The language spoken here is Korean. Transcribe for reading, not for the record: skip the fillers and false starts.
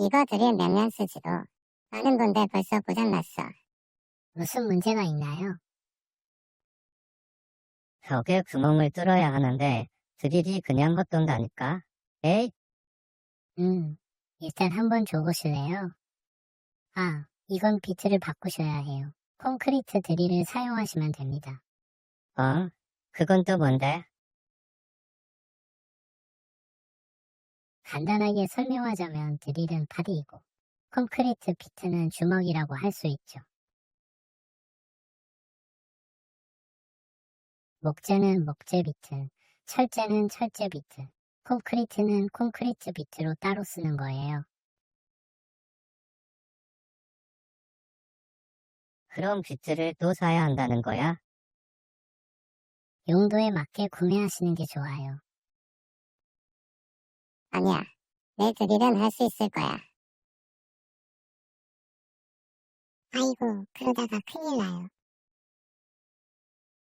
이거 드릴 몇 년 쓰지도 않은 건데 벌써 고장났어. 무슨 문제가 있나요? 벽에 구멍을 뚫어야 하는데 드릴이 그냥 헛돈다니까. 에이, 일단 한번 줘보실래요? 아, 이건 비트를 바꾸셔야 해요. 콘크리트 드릴을 사용하시면 됩니다. 그건 또 뭔데? 간단하게 설명하자면 드릴은 파디이고 콘크리트 비트는 주먹이라고 할 수 있죠. 목재는 목재 비트, 철재는 철재 비트, 콘크리트는 콘크리트 비트로 따로 쓰는 거예요. 그럼 비트를 또 사야 한다는 거야? 용도에 맞게 구매하시는 게 좋아요. 아니야. 내 드릴은 할 수 있을 거야. 아이고, 그러다가 큰일 나요.